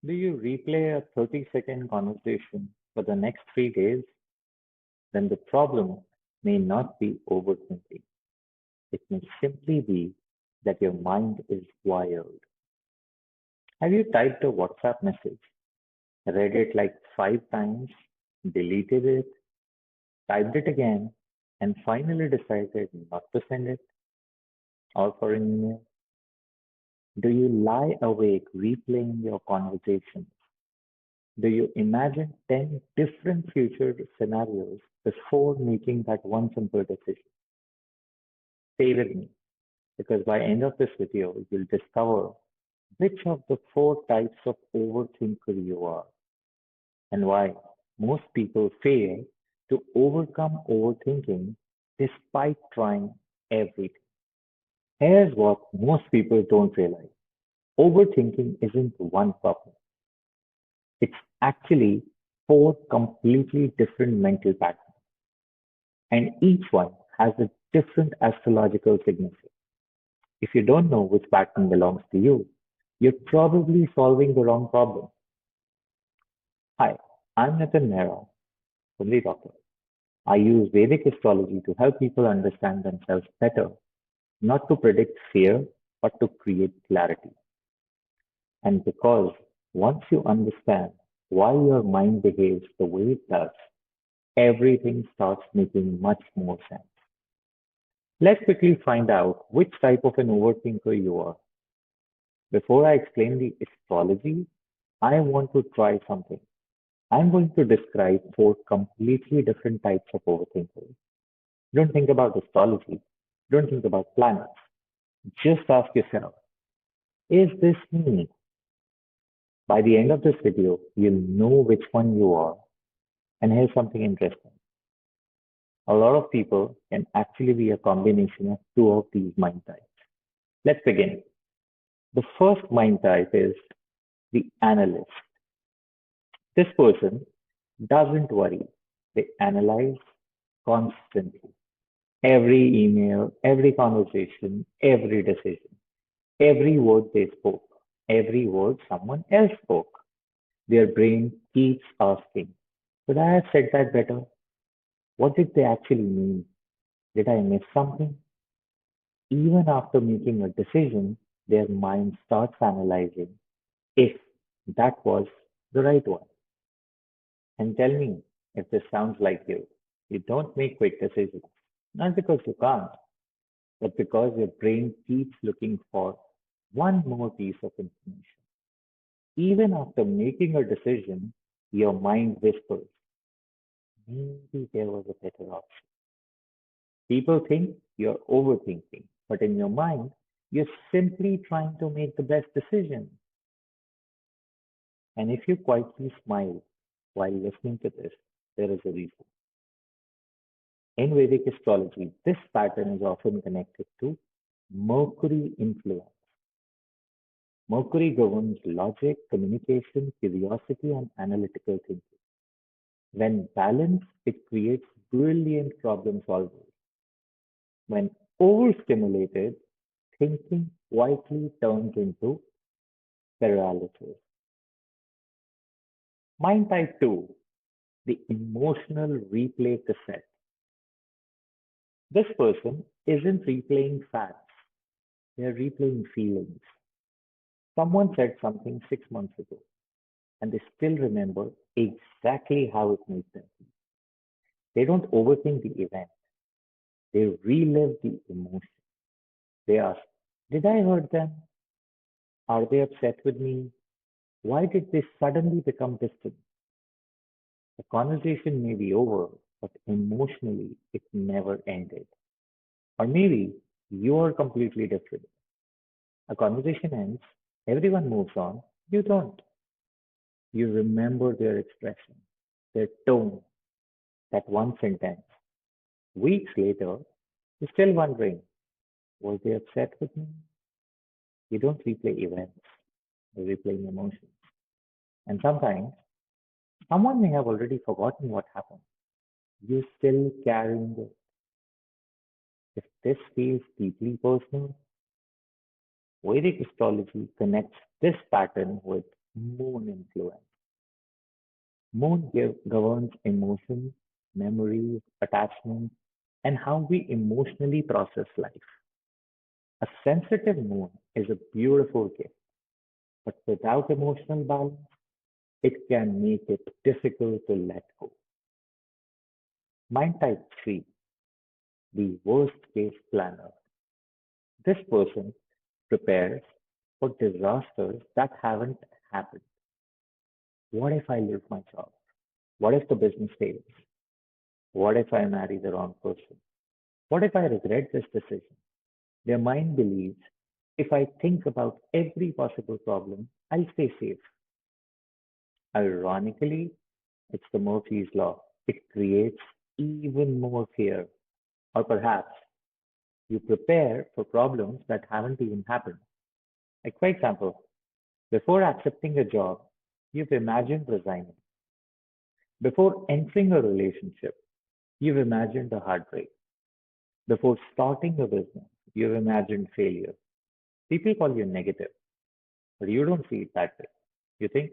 Do you replay a 30-second conversation for the next 3 days? Then the problem may not be overthinking. It may simply be that your mind is wired. Have you typed a WhatsApp message, read it like 5 times, deleted it, typed it again, and finally decided not to send it or for an email? Do you lie awake replaying your conversations? Do you imagine 10 different future scenarios before making that one simple decision? Stay with me because by end of this video, you'll discover which of the four types of overthinker you are and why most people fail to overcome overthinking despite trying everything. Here's what most people don't realize. Overthinking isn't one problem. It's actually four completely different mental patterns, and each one has a different astrological signature. If you don't know which pattern belongs to you, you're probably solving the wrong problem. Hi, I'm Nathan Mehra, Kundli doctor. I use Vedic astrology to help people understand themselves better, not to predict fear, but to create clarity. And because once you understand why your mind behaves the way it does, everything starts making much more sense. Let's quickly find out which type of an overthinker you are. Before I explain the astrology, I want to try something. I'm going to describe four completely different types of overthinkers. Don't think about astrology. Don't think about planets. Just ask yourself, is this me? By the end of this video, you'll know which one you are. And here's something interesting. A lot of people can actually be a combination of two of these mind types. Let's begin. The first mind type is the analyst. This person doesn't worry. They analyze constantly. Every email, every conversation, every decision, every word they spoke, every word someone else spoke. Their brain keeps asking, could I have said that better? What did they actually mean? Did I miss something? Even after making a decision, their mind starts analyzing if that was the right one. And tell me if this sounds like you. You don't make quick decisions, not because you can't, but because your brain keeps looking for one more piece of information. Even after making a decision, your mind whispers, maybe there was a better option. People think you're overthinking, but in your mind, you're simply trying to make the best decision. And if you quietly smile while listening to this, there is a reason. In Vedic astrology, this pattern is often connected to Mercury influence. Mercury governs logic, communication, curiosity, and analytical thinking. When balanced, it creates brilliant problem solvers. When overstimulated, thinking quietly turns into paralysis. Mind type 2, the emotional replay cassette. This person isn't replaying facts, they're replaying feelings. Someone said something 6 months ago, and they still remember exactly how it made them feel. They don't overthink the event, they relive the emotion. They ask, did I hurt them? Are they upset with me? Why did they suddenly become distant? The conversation may be over, but emotionally it never ended. Or maybe you are completely different. A conversation ends, everyone moves on, you don't. You remember their expression, their tone, that one sentence. Weeks later, you're still wondering, was they upset with me? You don't replay events, you're replaying emotions. And sometimes, someone may have already forgotten what happened. You're still carrying it. If this feels deeply personal, Vedic astrology connects this pattern with Moon influence. Moon governs emotions, memories, attachments, and how we emotionally process life. A sensitive moon is a beautiful gift, but without emotional balance, it can make it difficult to let go. Mind type 3, the worst case planner. This person prepares for disasters that haven't happened. What if I lose my job? What if the business fails? What if I marry the wrong person? What if I regret this decision? Their mind believes if I think about every possible problem, I'll stay safe. Ironically, it's the Murphy's Law. It creates even more fear. Or perhaps you prepare for problems that haven't even happened. Like, for example, before accepting a job, you've imagined resigning. Before entering a relationship, you've imagined a heartbreak. Before starting a business, you've imagined failure. People call you negative, but you don't see it that way. You think,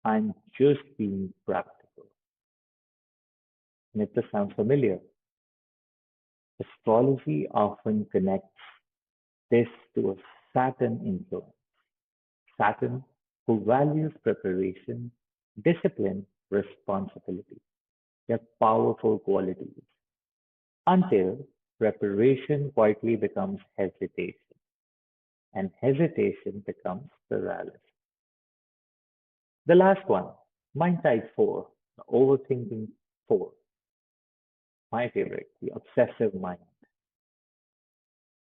I'm just being practical. And if this sounds familiar, astrology often connects this to a Saturn influence. Saturn, who values preparation, discipline, responsibility. They're powerful qualities until preparation quietly becomes hesitation, and hesitation becomes paralysis. The last one, mind type 4, the overthinking 4, my favorite, the obsessive mind.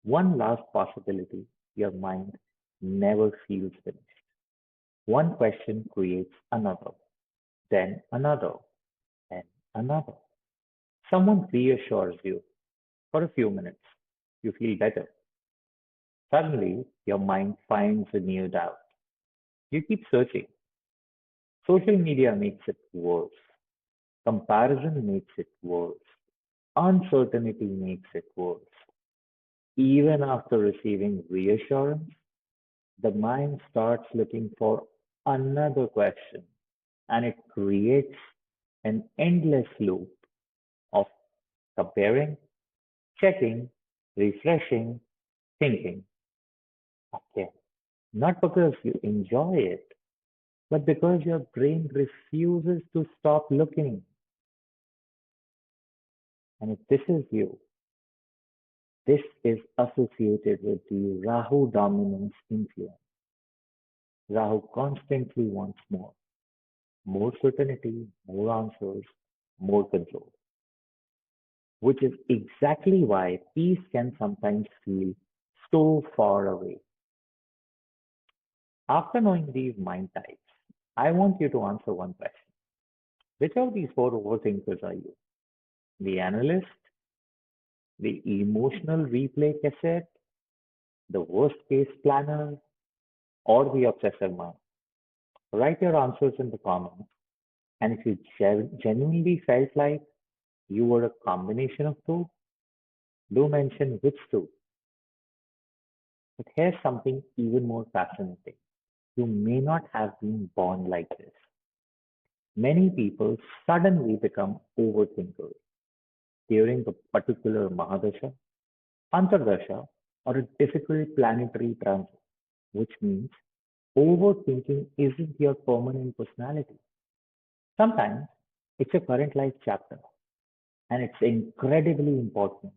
One last possibility, your mind never feels finished. One question creates another, then another, and another. Someone reassures you for a few minutes. You feel better. Suddenly, your mind finds a new doubt. You keep searching. Social media makes it worse. Comparison makes it worse. Uncertainty makes it worse. Even after receiving reassurance, the mind starts looking for another question, and it creates an endless loop of comparing, checking, refreshing, thinking. Okay, not because you enjoy it, but because your brain refuses to stop looking. And if this is you, this is associated with the Rahu dominance influence. Rahu constantly wants more, more certainty, more answers, more control, which is exactly why peace can sometimes feel so far away. After knowing these mind types, I want you to answer one question. Which of these four overthinkers are you? The analyst, the emotional replay cassette, the worst case planner, or the obsessive mind? Write your answers in the comments. And if you genuinely felt like you were a combination of two, do mention which two. But here's something even more fascinating. You may not have been born like this. Many people suddenly become overthinkers during a particular Mahadasha, Antardasha, or a difficult planetary transit, which means overthinking isn't your permanent personality. Sometimes it's a current life chapter, and it's incredibly important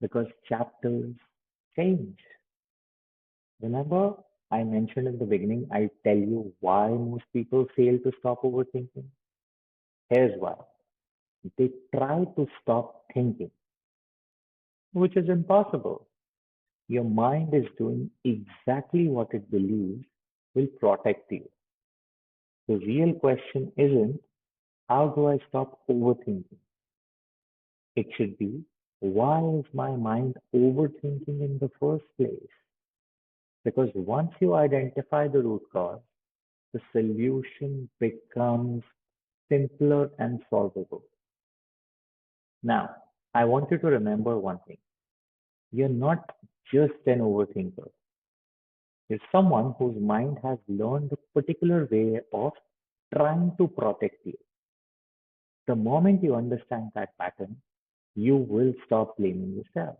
because chapters change. Remember, I mentioned in the beginning, I tell you why most people fail to stop overthinking? Here's why. They try to stop thinking, which is impossible. Your mind is doing exactly what it believes will protect you. The real question isn't how do I stop overthinking? It should be why is my mind overthinking in the first place? Because once you identify the root cause, the solution becomes simpler and solvable. Now, I want you to remember one thing. You're not just an overthinker. You're someone whose mind has learned a particular way of trying to protect you. The moment you understand that pattern, you will stop blaming yourself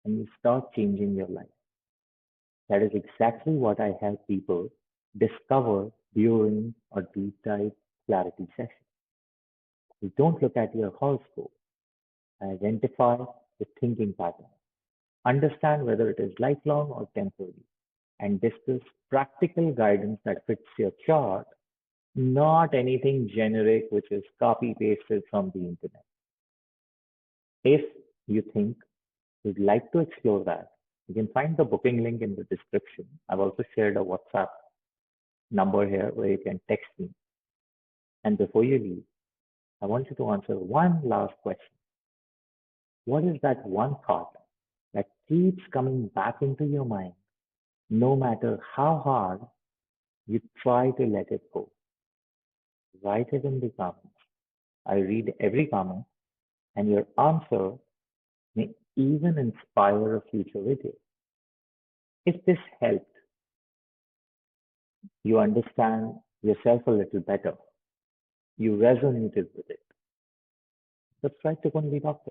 and you start changing your life. That is exactly what I help people discover during a deep dive clarity session. You don't look at your horoscope, identify the thinking pattern, understand whether it is lifelong or temporary, and discuss practical guidance that fits your chart, not anything generic which is copy pasted from the internet. If you think you'd like to explore that, you can find the booking link in the description. I've also shared a WhatsApp number here where you can text me. And before you leave, I want you to answer one last question. What is that one thought that keeps coming back into your mind no matter how hard you try to let it go? Write it in the comments. I read every comment, and your answer may even inspire a future video. If this helped you understand yourself a little better, you resonated with it, subscribe to Kundli Doctor.